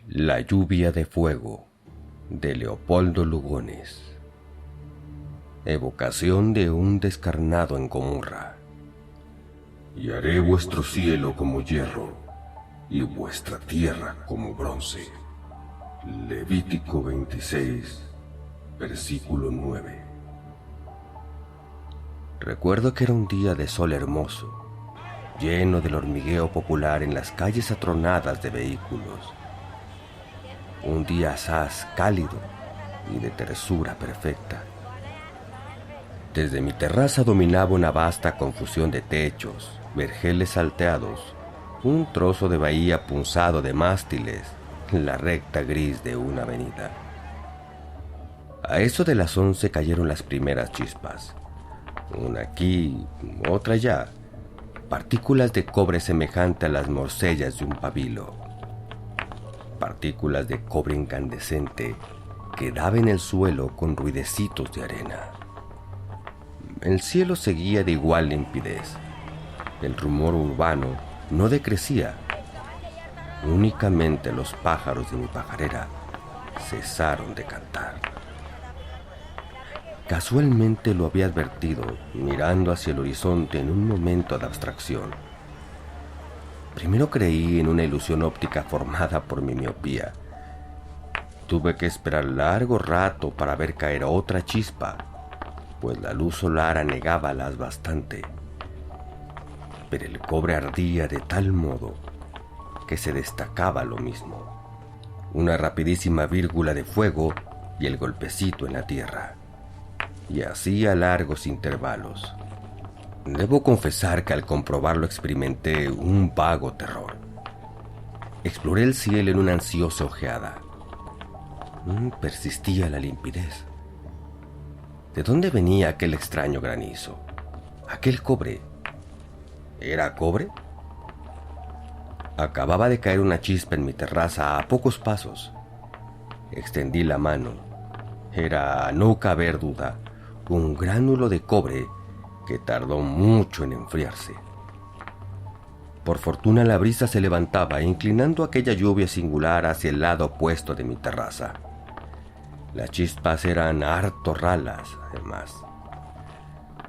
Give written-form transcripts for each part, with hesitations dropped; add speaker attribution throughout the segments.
Speaker 1: La lluvia de fuego, de Leopoldo Lugones. Evocación de un descarnado en Gomorra.
Speaker 2: Y haré vuestro cielo como hierro, y vuestra tierra como bronce. Levítico 26, versículo 9.
Speaker 1: Recuerdo que era un día de sol hermoso, lleno del hormigueo popular en las calles atronadas de vehículos. Un día asaz cálido y de tersura perfecta. Desde mi terraza dominaba una vasta confusión de techos, vergeles salteados, un trozo de bahía punzado de mástiles, la recta gris de una avenida. A eso de las 11 cayeron las primeras chispas. Una aquí, otra allá, partículas de cobre semejante a las morcellas de un pabilo. Partículas de cobre incandescente que daba en el suelo con ruidecitos de arena. El cielo seguía de igual limpidez. El rumor urbano no decrecía. Únicamente los pájaros de mi pajarera cesaron de cantar. Casualmente lo había advertido mirando hacia el horizonte en un momento de abstracción. Primero creí en una ilusión óptica formada por mi miopía. Tuve que esperar largo rato para ver caer otra chispa, pues la luz solar anegábalas bastante. Pero el cobre ardía de tal modo que se destacaba lo mismo. Una rapidísima vírgula de fuego y el golpecito en la tierra. Y así a largos intervalos. Debo confesar que al comprobarlo experimenté un vago terror. Exploré el cielo en una ansiosa ojeada. Persistía la limpidez. ¿De dónde venía aquel extraño granizo? Aquel cobre. ¿Era cobre? Acababa de caer una chispa en mi terraza a pocos pasos. Extendí la mano. Era, a no caber duda, un gránulo de cobre que tardó mucho en enfriarse. Por fortuna la brisa se levantaba, inclinando aquella lluvia singular hacia el lado opuesto de mi terraza. Las chispas eran harto ralas, además.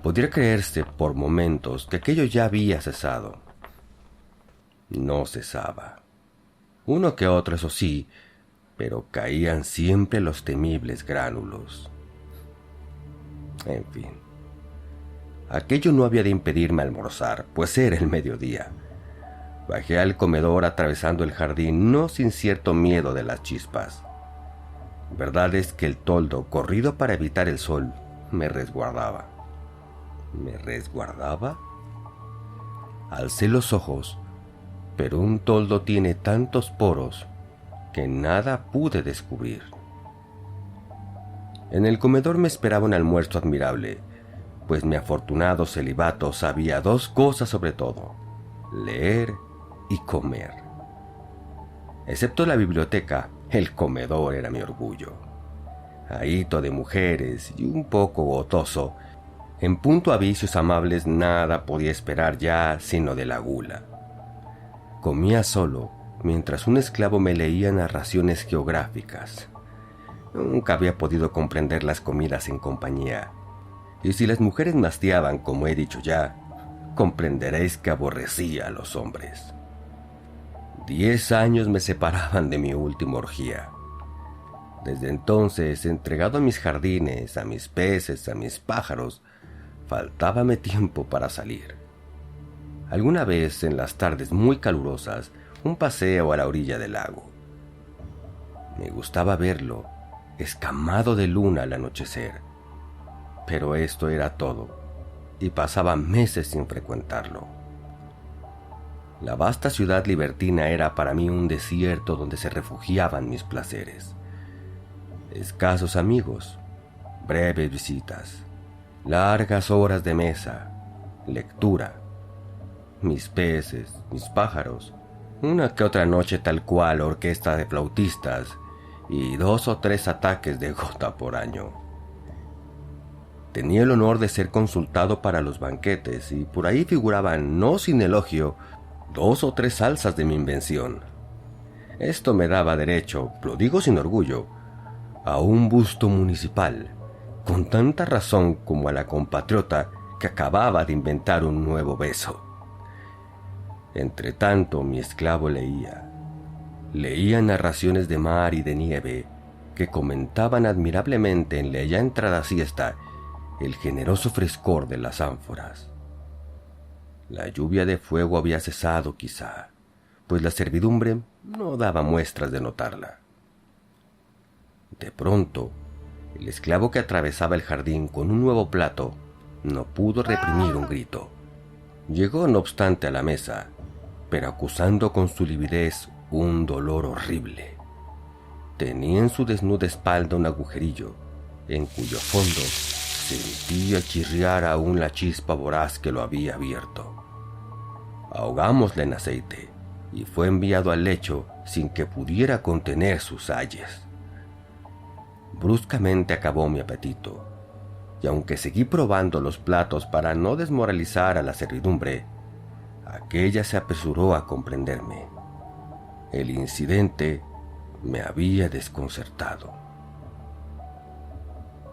Speaker 1: Podría creerse por momentos que aquello ya había cesado. No cesaba. Uno que otro, eso sí, pero caían siempre los temibles gránulos. En fin. Aquello no había de impedirme almorzar, pues era el mediodía. Bajé al comedor atravesando el jardín, no sin cierto miedo de las chispas. Verdad es que el toldo, corrido para evitar el sol, me resguardaba. ¿Me resguardaba? Alcé los ojos, pero un toldo tiene tantos poros que nada pude descubrir. En el comedor me esperaba un almuerzo admirable, pues mi afortunado celibato sabía dos cosas sobre todo: leer y comer. Excepto la biblioteca, el comedor era mi orgullo. Ahito de mujeres y un poco gotoso, en punto a vicios amables nada podía esperar ya sino de la gula. Comía solo, mientras un esclavo me leía narraciones geográficas. Nunca había podido comprender las comidas en compañía. Y si las mujeres mastiaban, como he dicho ya, comprenderéis que aborrecía a los hombres. 10 años me separaban de mi última orgía. Desde entonces, entregado a mis jardines, a mis peces, a mis pájaros, faltábame tiempo para salir. Alguna vez, en las tardes muy calurosas, un paseo a la orilla del lago. Me gustaba verlo, escamado de luna al anochecer. Pero esto era todo, y pasaba meses sin frecuentarlo. La vasta ciudad libertina era para mí un desierto donde se refugiaban mis placeres. Escasos amigos, breves visitas, largas horas de mesa, lectura, mis peces, mis pájaros, una que otra noche tal cual orquesta de flautistas y 2 o 3 ataques de gota por año. Tenía el honor de ser consultado para los banquetes y por ahí figuraban, no sin elogio, 2 o 3 salsas de mi invención. Esto me daba derecho, lo digo sin orgullo, a un busto municipal, con tanta razón como a la compatriota que acababa de inventar un nuevo beso. Entretanto, mi esclavo leía narraciones de mar y de nieve que comentaban admirablemente en la ya entrada siesta el generoso frescor de las ánforas. La lluvia de fuego había cesado quizá, pues la servidumbre no daba muestras de notarla. De pronto, el esclavo que atravesaba el jardín con un nuevo plato no pudo reprimir un grito. Llegó no obstante a la mesa, pero acusando con su lividez un dolor horrible. Tenía en su desnuda espalda un agujerillo, en cuyo fondo sentía chirriar aún la chispa voraz que lo había abierto. Ahogámosle en aceite y fue enviado al lecho sin que pudiera contener sus ayes. Bruscamente acabó mi apetito, y aunque seguí probando los platos para no desmoralizar a la servidumbre, aquella se apresuró a comprenderme. El incidente me había desconcertado.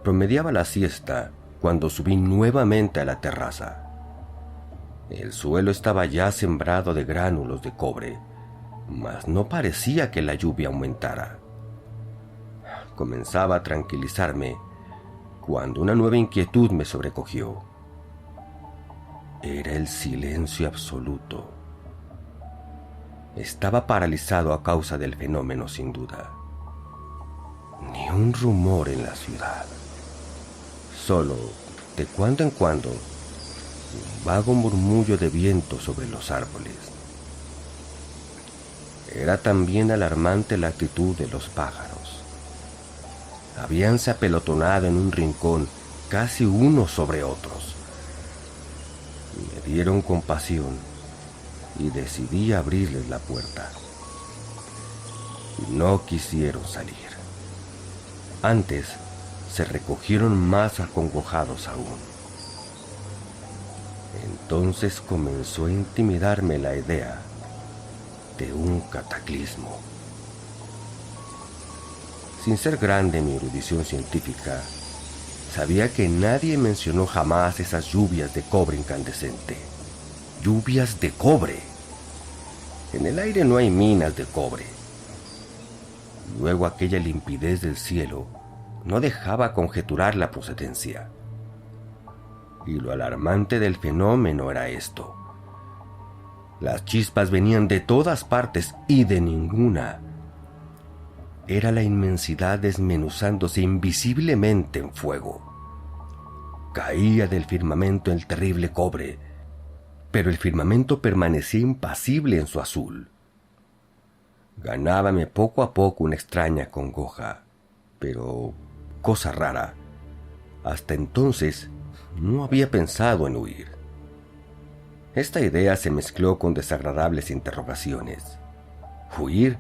Speaker 1: Promediaba la siesta cuando subí nuevamente a la terraza. El suelo estaba ya sembrado de gránulos de cobre, mas no parecía que la lluvia aumentara. Comenzaba a tranquilizarme cuando una nueva inquietud me sobrecogió. Era el silencio absoluto. Estaba paralizado a causa del fenómeno, sin duda. Ni un rumor en la ciudad. Solo, de cuando en cuando, un vago murmullo de viento sobre los árboles. Era también alarmante la actitud de los pájaros. Habíanse apelotonado en un rincón, casi unos sobre otros. Me dieron compasión y decidí abrirles la puerta. No quisieron salir. Antes, se recogieron más acongojados aún. Entonces comenzó a intimidarme la idea de un cataclismo. Sin ser grande mi erudición científica, sabía que nadie mencionó jamás esas lluvias de cobre incandescente. Lluvias de cobre. En el aire no hay minas de cobre. Luego aquella limpidez del cielo no dejaba conjeturar la procedencia. Y lo alarmante del fenómeno era esto. Las chispas venían de todas partes y de ninguna. Era la inmensidad desmenuzándose invisiblemente en fuego. Caía del firmamento el terrible cobre, pero el firmamento permanecía impasible en su azul. Ganábame poco a poco una extraña congoja, pero, cosa rara, hasta entonces no había pensado en huir. Esta idea se mezcló con desagradables interrogaciones. ¿Huir?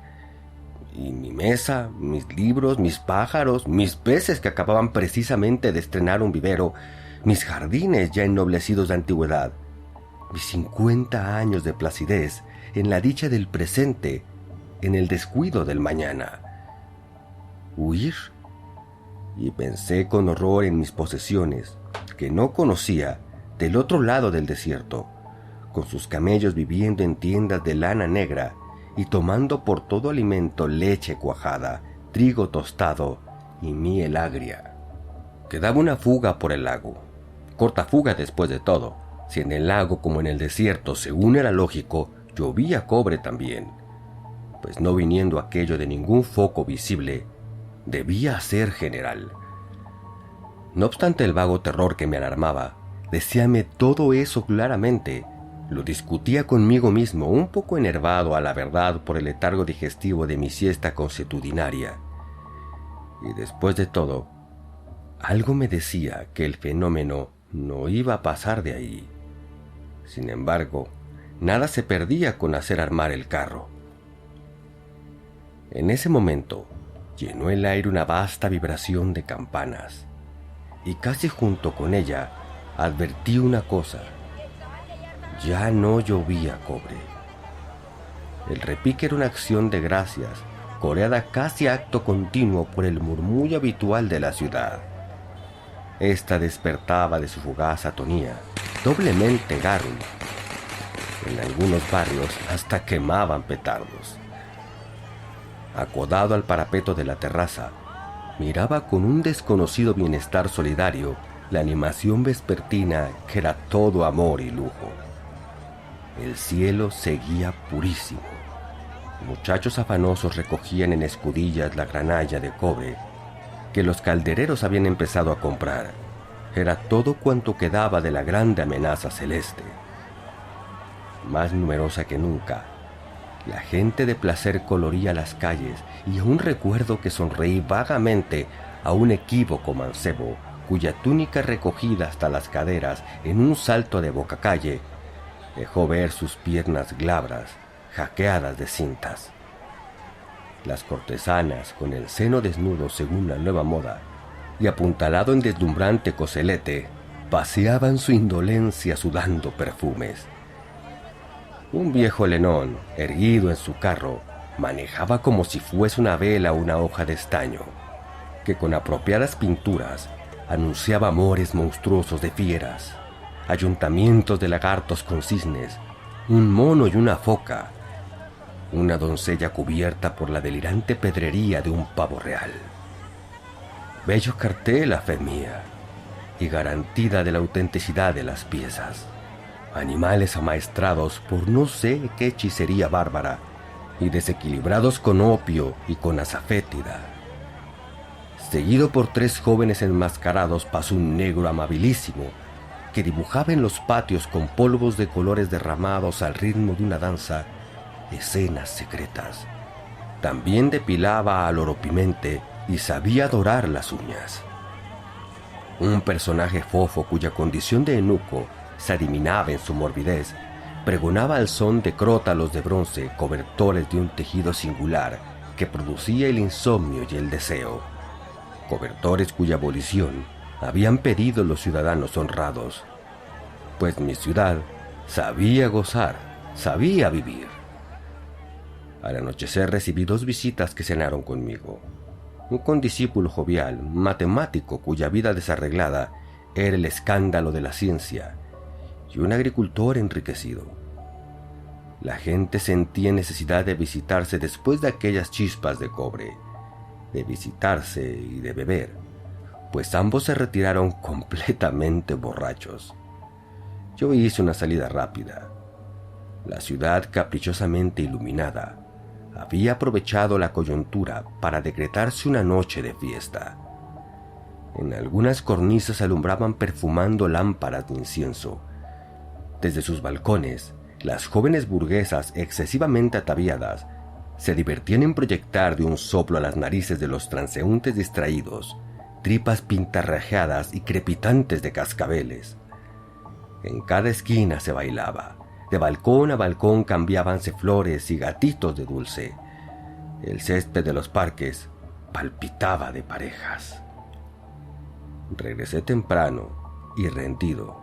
Speaker 1: ¿Y mi mesa, mis libros, mis pájaros, mis peces que acababan precisamente de estrenar un vivero, mis jardines ya ennoblecidos de antigüedad, mis 50 años de placidez en la dicha del presente, en el descuido del mañana? ¿Huir? Y pensé con horror en mis posesiones, que no conocía, del otro lado del desierto, con sus camellos viviendo en tiendas de lana negra y tomando por todo alimento leche cuajada, trigo tostado y miel agria. Quedaba una fuga por el lago. Corta fuga después de todo. Si en el lago como en el desierto, según era lógico, llovía cobre también, pues no viniendo aquello de ningún foco visible, debía ser general. No obstante el vago terror que me alarmaba, decíame todo eso claramente. Lo discutía conmigo mismo, un poco enervado a la verdad por el letargo digestivo de mi siesta consuetudinaria. Y después de todo, algo me decía que el fenómeno no iba a pasar de ahí. Sin embargo, nada se perdía con hacer armar el carro. En ese momento, llenó el aire una vasta vibración de campanas, y casi junto con ella advertí una cosa. Ya no llovía cobre. El repique era una acción de gracias, coreada casi a acto continuo por el murmullo habitual de la ciudad. Esta despertaba de su fugaz atonía, doblemente garrul. En algunos barrios hasta quemaban petardos. Acodado al parapeto de la terraza, miraba con un desconocido bienestar solidario la animación vespertina que era todo amor y lujo. El cielo seguía purísimo. Muchachos afanosos recogían en escudillas la granalla de cobre que los caldereros habían empezado a comprar. Era todo cuanto quedaba de la grande amenaza celeste. Más numerosa que nunca, la gente de placer coloría las calles y aún recuerdo que sonreí vagamente a un equívoco mancebo cuya túnica recogida hasta las caderas en un salto de bocacalle dejó ver sus piernas glabras, jaqueadas de cintas. Las cortesanas, con el seno desnudo según la nueva moda y apuntalado en deslumbrante coselete, paseaban su indolencia sudando perfumes. Un viejo lenón, erguido en su carro, manejaba como si fuese una vela o una hoja de estaño, que con apropiadas pinturas anunciaba amores monstruosos de fieras, ayuntamientos de lagartos con cisnes, un mono y una foca, una doncella cubierta por la delirante pedrería de un pavo real. Bello cartel, a fe mía, y garantía de la autenticidad de las piezas. Animales amaestrados por no sé qué hechicería bárbara y desequilibrados con opio y con azafétida. Seguido por 3 jóvenes enmascarados pasó un negro amabilísimo que dibujaba en los patios con polvos de colores derramados al ritmo de una danza escenas secretas. También depilaba al oropimente y sabía dorar las uñas. Un personaje fofo cuya condición de eunuco se adivinaba en su morbidez, pregonaba al son de crótalos de bronce, cobertores de un tejido singular que producía el insomnio y el deseo, cobertores cuya abolición habían pedido los ciudadanos honrados, pues mi ciudad sabía gozar, sabía vivir. Al anochecer recibí 2 visitas que cenaron conmigo. Un condiscípulo jovial, matemático cuya vida desarreglada era el escándalo de la ciencia, y un agricultor enriquecido. La gente sentía necesidad de visitarse después de aquellas chispas de cobre, de visitarse y de beber, pues ambos se retiraron completamente borrachos. Yo hice una salida rápida. La ciudad, caprichosamente iluminada, había aprovechado la coyuntura para decretarse una noche de fiesta. En algunas cornisas alumbraban perfumando lámparas de incienso. Desde sus balcones, las jóvenes burguesas excesivamente ataviadas se divertían en proyectar de un soplo a las narices de los transeúntes distraídos tripas pintarrajeadas y crepitantes de cascabeles. En cada esquina se bailaba. De balcón a balcón cambiábanse flores y gatitos de dulce. El césped de los parques palpitaba de parejas. Regresé temprano y rendido.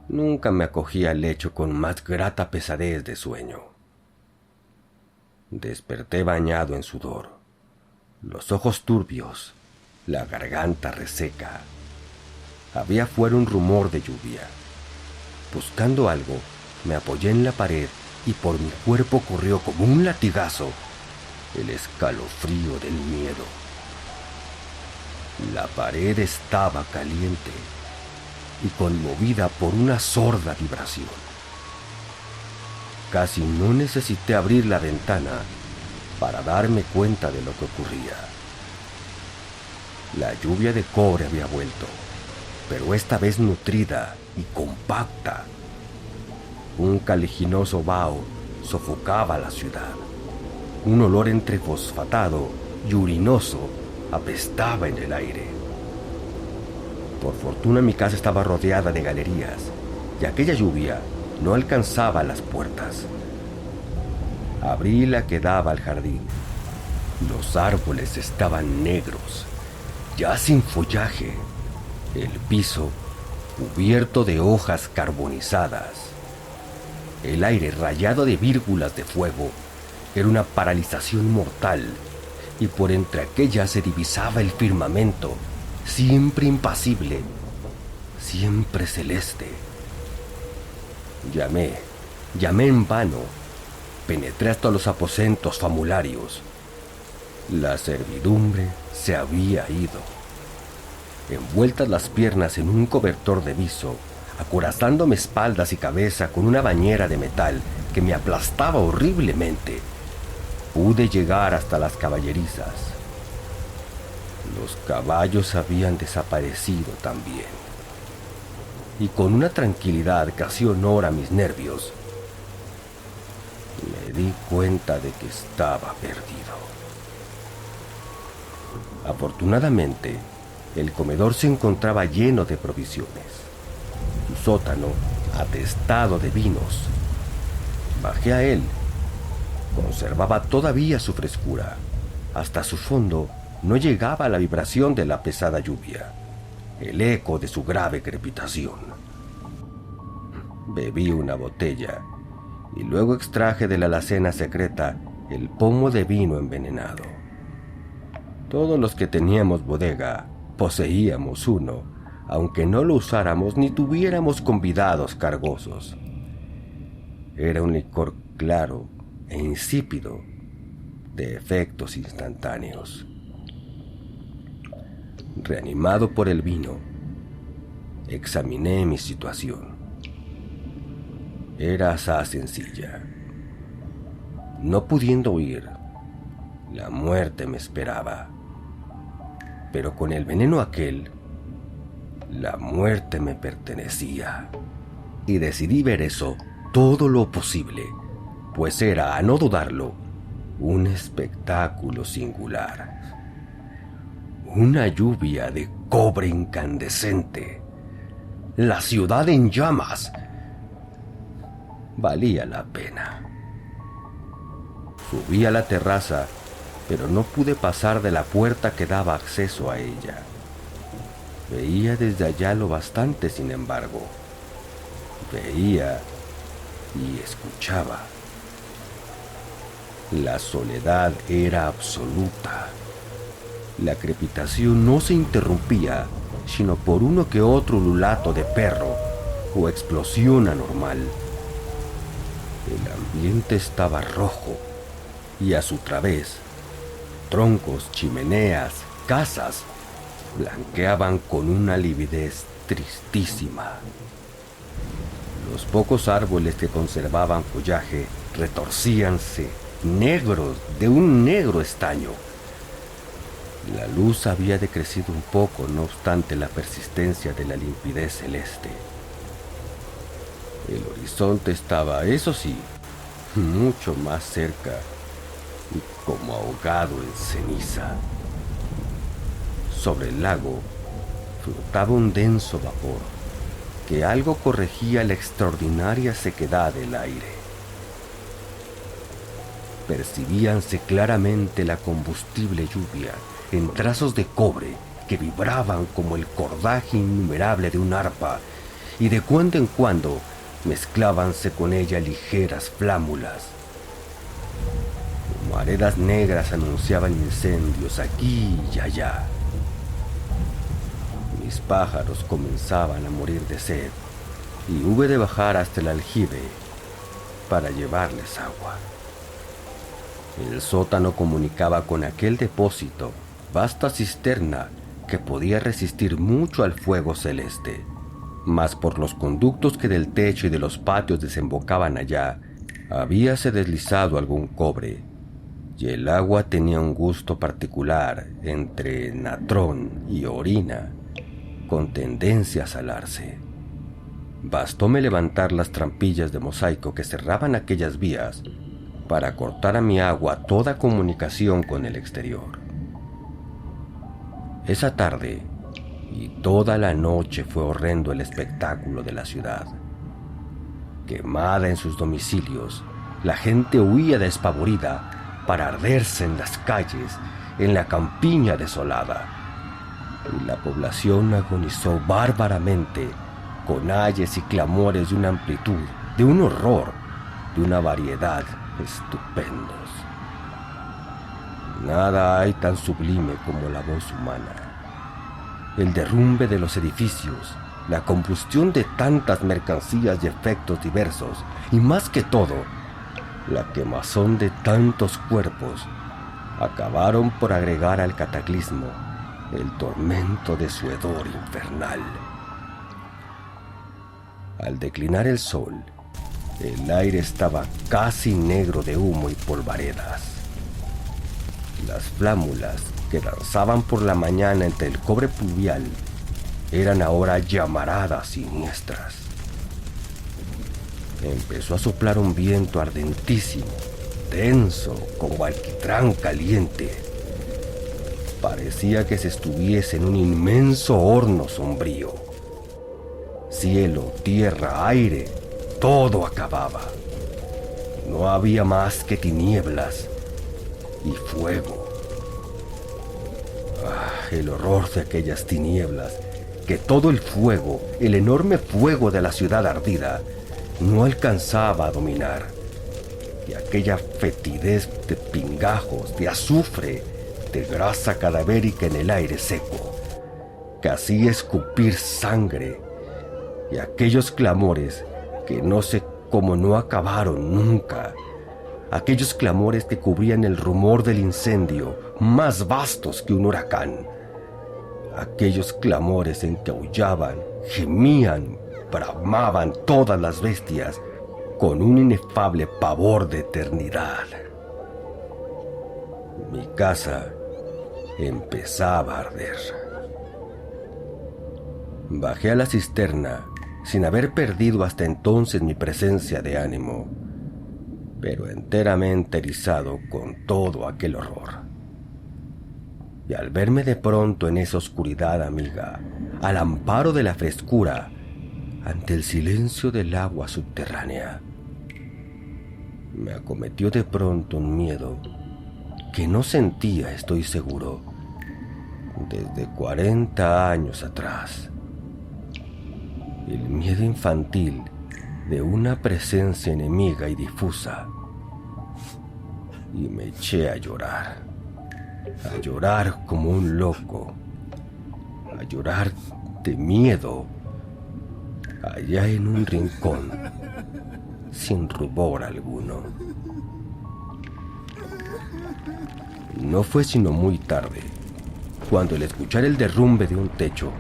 Speaker 1: Nunca me acogí al lecho con más grata pesadez de sueño. Desperté bañado en sudor, los ojos turbios, la garganta reseca. Había fuera un rumor de lluvia. Buscando algo, me apoyé en la pared y por mi cuerpo corrió como un latigazo el escalofrío del miedo. La pared estaba caliente y conmovida por una sorda vibración. Casi no necesité abrir la ventana para darme cuenta de lo que ocurría. La lluvia de cobre había vuelto, pero esta vez nutrida y compacta. Un caliginoso vaho sofocaba la ciudad. Un olor entre fosfatado y urinoso apestaba en el aire. Por fortuna mi casa estaba rodeada de galerías y aquella lluvia no alcanzaba las puertas. Abrí la que daba al jardín. Los árboles estaban negros, ya sin follaje. El piso cubierto de hojas carbonizadas. El aire rayado de vírgulas de fuego era una paralización mortal, y por entre aquellas se divisaba el firmamento, siempre impasible, siempre celeste. Llamé en vano, penetré hasta los aposentos famularios. La servidumbre se había ido. Envueltas las piernas en un cobertor de viso, acorazándome espaldas y cabeza con una bañera de metal que me aplastaba horriblemente, pude llegar hasta las caballerizas. Los caballos habían desaparecido también. Y con una tranquilidad que hacía honor a mis nervios, me di cuenta de que estaba perdido. Afortunadamente, el comedor se encontraba lleno de provisiones. Su sótano, atestado de vinos. Bajé a él. Conservaba todavía su frescura. Hasta su fondo no llegaba la vibración de la pesada lluvia, el eco de su grave crepitación. Bebí una botella y luego extraje de la alacena secreta el pomo de vino envenenado. Todos los que teníamos bodega poseíamos uno, aunque no lo usáramos ni tuviéramos convidados cargosos. Era un licor claro e insípido, de efectos instantáneos. Reanimado por el vino, examiné mi situación. Era asaz sencilla. No pudiendo huir, la muerte me esperaba. Pero con el veneno aquel, la muerte me pertenecía. Y decidí ver eso todo lo posible, pues era, a no dudarlo, un espectáculo singular. Una lluvia de cobre incandescente. La ciudad en llamas. Valía la pena. Subí a la terraza, pero no pude pasar de la puerta que daba acceso a ella. Veía desde allá lo bastante, sin embargo. Veía y escuchaba. La soledad era absoluta. La crepitación no se interrumpía, sino por uno que otro ululato de perro o explosión anormal. El ambiente estaba rojo, y a su través, troncos, chimeneas, casas, blanqueaban con una lividez tristísima. Los pocos árboles que conservaban follaje retorcíanse, negros de un negro estaño. La luz había decrecido un poco, no obstante la persistencia de la limpidez celeste. El horizonte estaba, eso sí, mucho más cerca y como ahogado en ceniza. Sobre el lago flotaba un denso vapor que algo corregía la extraordinaria sequedad del aire. Percibíanse claramente la combustible lluvia en trazos de cobre que vibraban como el cordaje innumerable de un arpa, y de cuando en cuando mezclábanse con ella ligeras flámulas. Humaredas negras anunciaban incendios aquí y allá. Mis pájaros comenzaban a morir de sed, y hube de bajar hasta el aljibe para llevarles agua. El sótano comunicaba con aquel depósito, vasta cisterna que podía resistir mucho al fuego celeste, mas por los conductos que del techo y de los patios desembocaban allá, habíase deslizado algún cobre, y el agua tenía un gusto particular entre natrón y orina, con tendencia a salarse. Bastóme levantar las trampillas de mosaico que cerraban aquellas vías para cortar a mi agua toda comunicación con el exterior. Esa tarde y toda la noche fue horrendo el espectáculo de la ciudad. Quemada en sus domicilios, la gente huía despavorida para arderse en las calles, en la campiña desolada, y la población agonizó bárbaramente con ayes y clamores de una amplitud, de un horror de una variedad estupendos. Nada hay tan sublime como la voz humana. El derrumbe de los edificios, la combustión de tantas mercancías y efectos diversos, y más que todo, la quemazón de tantos cuerpos, acabaron por agregar al cataclismo el tormento de su hedor infernal. Al declinar el sol, el aire estaba casi negro de humo y polvaredas. Las flámulas que danzaban por la mañana entre el cobre pluvial eran ahora llamaradas siniestras. Empezó a soplar un viento ardentísimo, denso como alquitrán caliente. Parecía que se estuviese en un inmenso horno sombrío. Cielo, tierra, aire, todo acababa. No había más que tinieblas y fuego. El horror de aquellas tinieblas, que todo el fuego, el enorme fuego de la ciudad ardida, no alcanzaba a dominar, y aquella fetidez de pingajos, de azufre, de grasa cadavérica en el aire seco, que hacía escupir sangre, y aquellos clamores que no sé cómo no acabaron nunca, aquellos clamores que cubrían el rumor del incendio, más vastos que un huracán, aquellos clamores en que aullaban, gemían, bramaban todas las bestias con un inefable pavor de eternidad. Mi casa empezaba a arder. Bajé a la cisterna sin haber perdido hasta entonces mi presencia de ánimo, pero enteramente erizado con todo aquel horror. Y al verme de pronto en esa oscuridad amiga, al amparo de la frescura, ante el silencio del agua subterránea, me acometió de pronto un miedo que no sentía, estoy seguro, desde 40 años atrás. El miedo infantil de una presencia enemiga y difusa. Y me eché a llorar como un loco, a llorar de miedo, allá en un rincón, sin rubor alguno. No fue sino muy tarde, cuando al escuchar el derrumbe de un techo,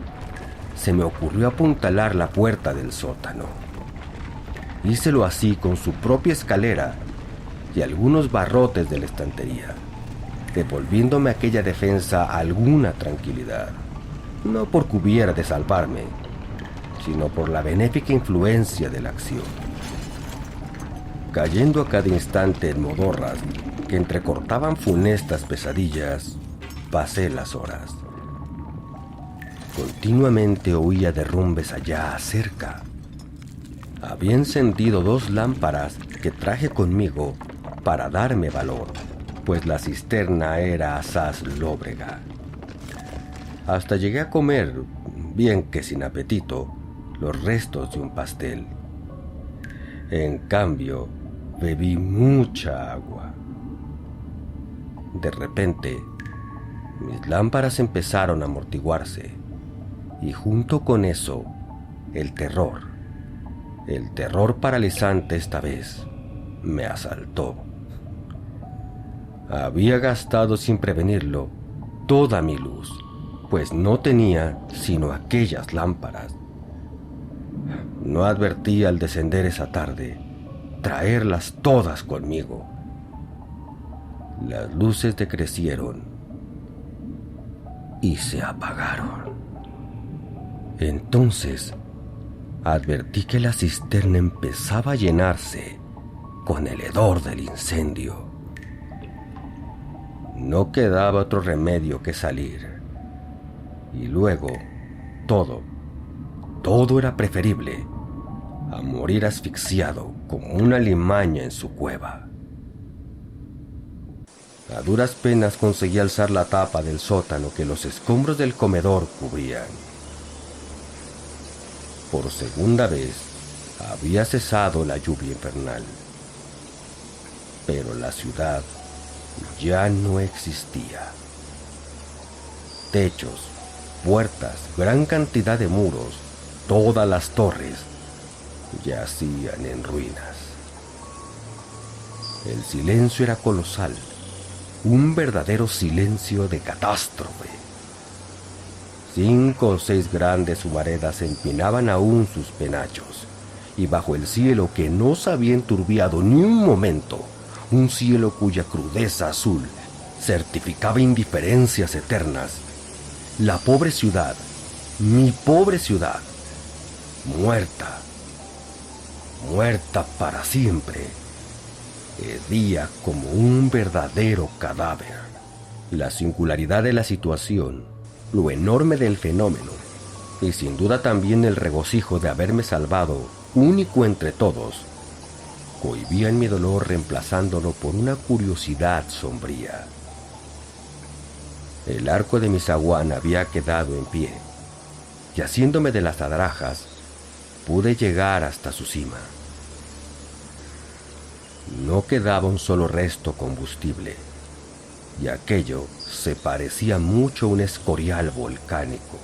Speaker 1: se me ocurrió apuntalar la puerta del sótano. Hícelo así con su propia escalera y algunos barrotes de la estantería, devolviéndome aquella defensa alguna tranquilidad, no porque hubiera de salvarme, sino por la benéfica influencia de la acción. Cayendo a cada instante en modorras que entrecortaban funestas pesadillas, pasé las horas. Continuamente oía derrumbes allá cerca. Había encendido 2 lámparas que traje conmigo para darme valor, pues la cisterna era asaz lóbrega. Hasta llegué a comer, bien que sin apetito, los restos de un pastel. En cambio, bebí mucha agua. De repente, mis lámparas empezaron a amortiguarse, y junto con eso, el terror paralizante esta vez, me asaltó. Había gastado sin prevenirlo toda mi luz, pues no tenía sino aquellas lámparas. No advertí al descender esa tarde traerlas todas conmigo. Las luces decrecieron y se apagaron. Entonces advertí que la cisterna empezaba a llenarse con el hedor del incendio. No quedaba otro remedio que salir. Y luego, todo era preferible a morir asfixiado como una limaña en su cueva. A duras penas conseguí alzar la tapa del sótano que los escombros del comedor cubrían. Por segunda vez había cesado la lluvia infernal, pero la ciudad ya no existía. Techos, puertas, gran cantidad de muros, todas las torres yacían en ruinas. El silencio era colosal, un verdadero silencio de catástrofe. 5 o 6 grandes humaredas empinaban aún sus penachos, y bajo el cielo que no se había enturbiado ni un momento, un cielo cuya crudeza azul certificaba indiferencias eternas, la pobre ciudad, mi pobre ciudad, muerta, muerta para siempre, hedía como un verdadero cadáver. La singularidad de la situación, lo enorme del fenómeno, y sin duda también el regocijo de haberme salvado, único entre todos, cohibían mi dolor reemplazándolo por una curiosidad sombría. El arco de mi zaguán había quedado en pie, y haciéndome de las adrajas, pude llegar hasta su cima. No quedaba un solo resto combustible, y aquello se parecía mucho a un escorial volcánico.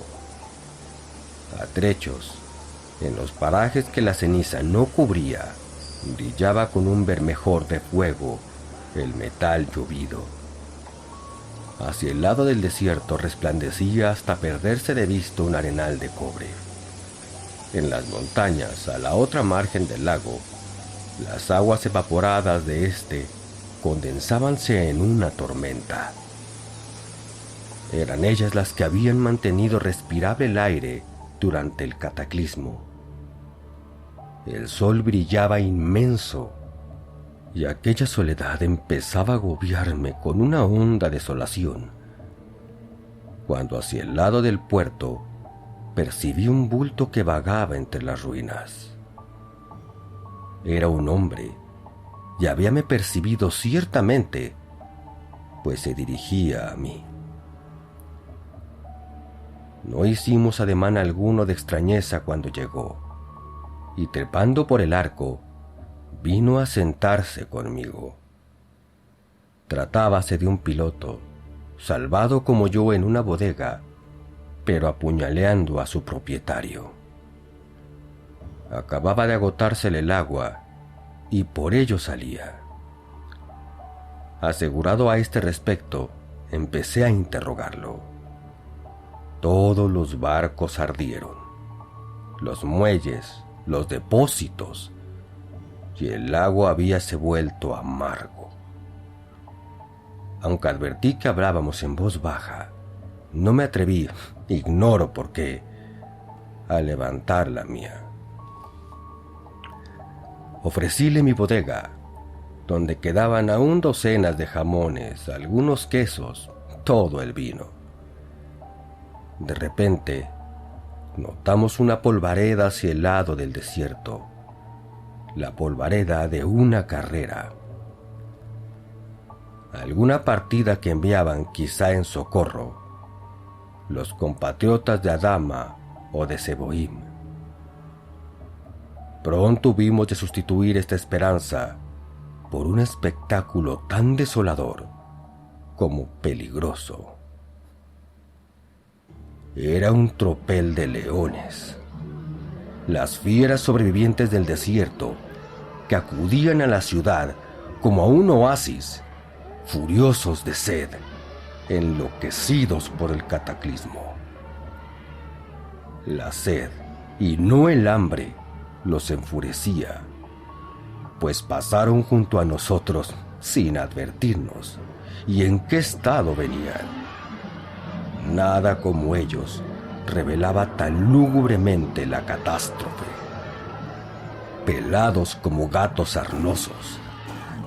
Speaker 1: A trechos, en los parajes que la ceniza no cubría, brillaba con un bermejor de fuego el metal llovido. Hacia el lado del desierto resplandecía hasta perderse de vista un arenal de cobre. En las montañas, a la otra margen del lago, las aguas evaporadas de este condensábanse en una tormenta. Eran ellas las que habían mantenido respirable el aire durante el cataclismo. El sol brillaba inmenso, y aquella soledad empezaba a agobiarme con una honda desolación, cuando hacia el lado del puerto percibí un bulto que vagaba entre las ruinas. Era un hombre, y habíame percibido ciertamente, pues se dirigía a mí. No hicimos ademán alguno de extrañeza cuando llegó, y trepando por el arco, vino a sentarse conmigo. Tratábase de un piloto, salvado como yo en una bodega, pero apuñaleando a su propietario. Acababa de agotársele el agua, y por ello salía. Asegurado a este respecto, empecé a interrogarlo. Todos los barcos ardieron, los muelles, los depósitos, y el lago habíase vuelto amargo. Aunque advertí que hablábamos en voz baja, no me atreví, ignoro por qué, a levantar la mía. Ofrecíle mi bodega, donde quedaban aún docenas de jamones, algunos quesos, todo el vino. De repente, notamos una polvareda hacia el lado del desierto, la polvareda de una carrera. Alguna partida que enviaban quizá en socorro, los compatriotas de Adama o de Seboim. Pronto hubimos de sustituir esta esperanza por un espectáculo tan desolador como peligroso. Era un tropel de leones, las fieras sobrevivientes del desierto que acudían a la ciudad como a un oasis, furiosos de sed, enloquecidos por el cataclismo. La sed, y no el hambre, los enfurecía, pues pasaron junto a nosotros sin advertirnos. ¿Y en qué estado venían? Nada como ellos revelaba tan lúgubremente la catástrofe. Pelados como gatos sarnosos,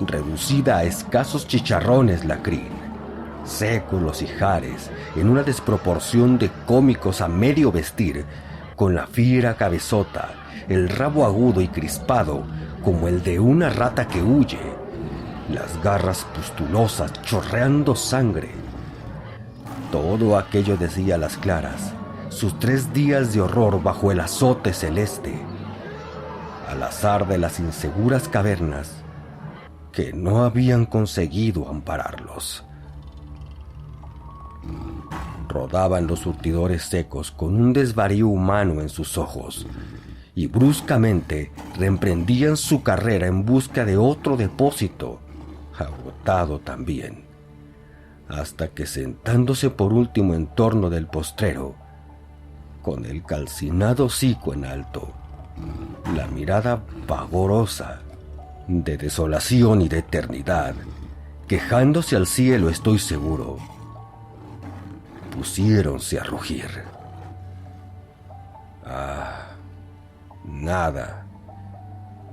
Speaker 1: reducida a escasos chicharrones la crin, secos los ijares en una desproporción de cómicos a medio vestir, con la fiera cabezota, el rabo agudo y crispado como el de una rata que huye, las garras pustulosas chorreando sangre. Todo aquello decía a las claras sus 3 días de horror bajo el azote celeste, al azar de las inseguras cavernas que no habían conseguido ampararlos. Rodaban los surtidores secos con un desvarío humano en sus ojos y bruscamente reemprendían su carrera en busca de otro depósito, agotado también, hasta que sentándose por último en torno del postrero, con el calcinado hocico en alto, la mirada pavorosa, de desolación y de eternidad, quejándose al cielo, estoy seguro, pusiéronse a rugir. Nada,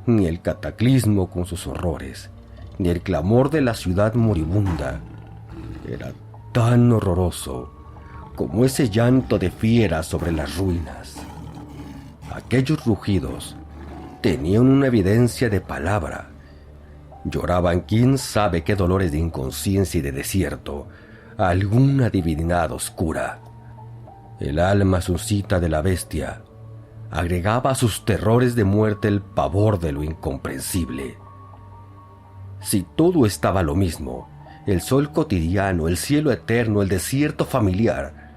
Speaker 1: ni el cataclismo con sus horrores, ni el clamor de la ciudad moribunda era tan horroroso como ese llanto de fiera sobre las ruinas. Aquellos rugidos tenían una evidencia de palabra. Lloraban quién sabe qué dolores de inconsciencia y de desierto, alguna divinidad oscura. El alma suscita de la bestia agregaba a sus terrores de muerte el pavor de lo incomprensible. Si todo estaba lo mismo, el sol cotidiano, el cielo eterno, el desierto familiar,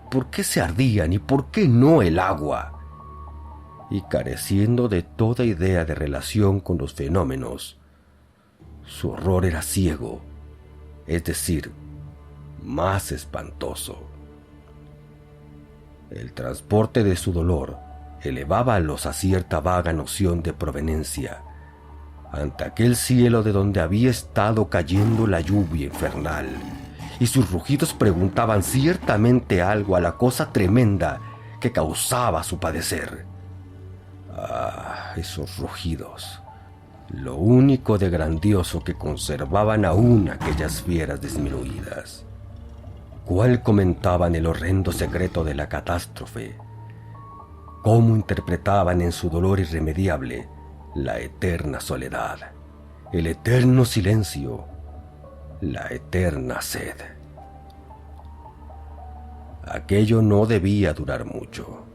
Speaker 1: ¿por qué se ardían y por qué no el agua? Y careciendo de toda idea de relación con los fenómenos, su horror era ciego, es decir, más espantoso. El transporte de su dolor elevaba-los a cierta vaga noción de proveniencia, ante aquel cielo de donde había estado cayendo la lluvia infernal, y sus rugidos preguntaban ciertamente algo a la cosa tremenda que causaba su padecer. Esos rugidos, lo único de grandioso que conservaban aún aquellas fieras disminuidas. ¿Cuál comentaban el horrendo secreto de la catástrofe? ¿Cómo interpretaban en su dolor irremediable la eterna soledad, el eterno silencio, la eterna sed? Aquello no debía durar mucho.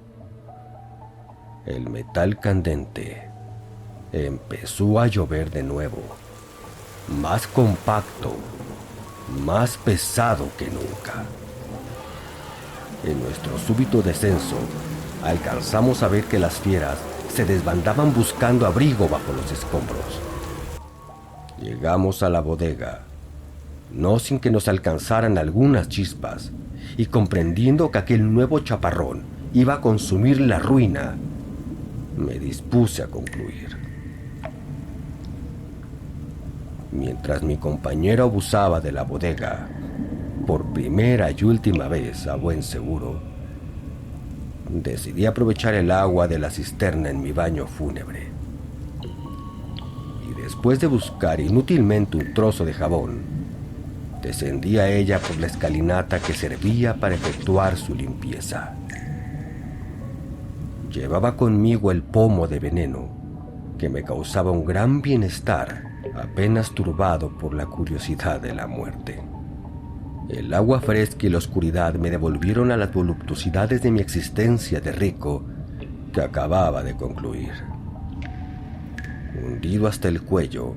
Speaker 1: El metal candente empezó a llover de nuevo, más compacto, más pesado que nunca. En nuestro súbito descenso, alcanzamos a ver que las fieras se desbandaban buscando abrigo bajo los escombros. Llegamos a la bodega, no sin que nos alcanzaran algunas chispas, y comprendiendo que aquel nuevo chaparrón iba a consumir la ruina, me dispuse a concluir. Mientras mi compañero abusaba de la bodega, por primera y última vez a buen seguro, decidí aprovechar el agua de la cisterna en mi baño fúnebre. Y después de buscar inútilmente un trozo de jabón, descendí a ella por la escalinata que servía para efectuar su limpieza. Llevaba conmigo el pomo de veneno que me causaba un gran bienestar, apenas turbado por la curiosidad de la muerte. El agua fresca y la oscuridad me devolvieron a las voluptuosidades de mi existencia de rico que acababa de concluir. Hundido hasta el cuello,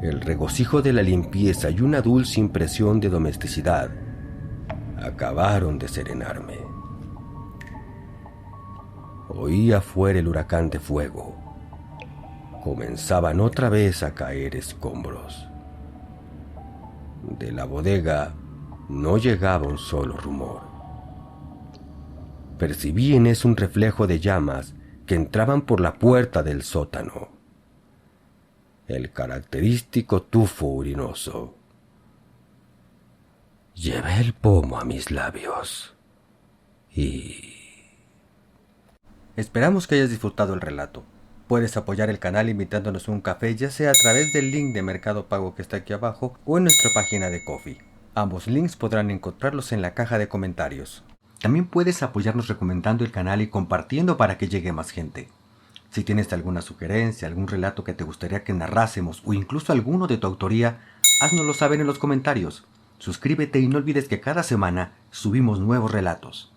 Speaker 1: el regocijo de la limpieza y una dulce impresión de domesticidad acabaron de serenarme. Oía afuera el huracán de fuego. Comenzaban otra vez a caer escombros. De la bodega no llegaba un solo rumor. Percibí en eso un reflejo de llamas que entraban por la puerta del sótano. El característico tufo urinoso. Llevé el pomo a mis labios y...
Speaker 3: Esperamos que hayas disfrutado el relato. Puedes apoyar el canal invitándonos un café, ya sea a través del link de Mercado Pago que está aquí abajo o en nuestra página de Ko-fi. Ambos links podrán encontrarlos en la caja de comentarios. También puedes apoyarnos recomendando el canal y compartiendo para que llegue más gente. Si tienes alguna sugerencia, algún relato que te gustaría que narrásemos o incluso alguno de tu autoría, háznoslo saber en los comentarios. Suscríbete y no olvides que cada semana subimos nuevos relatos.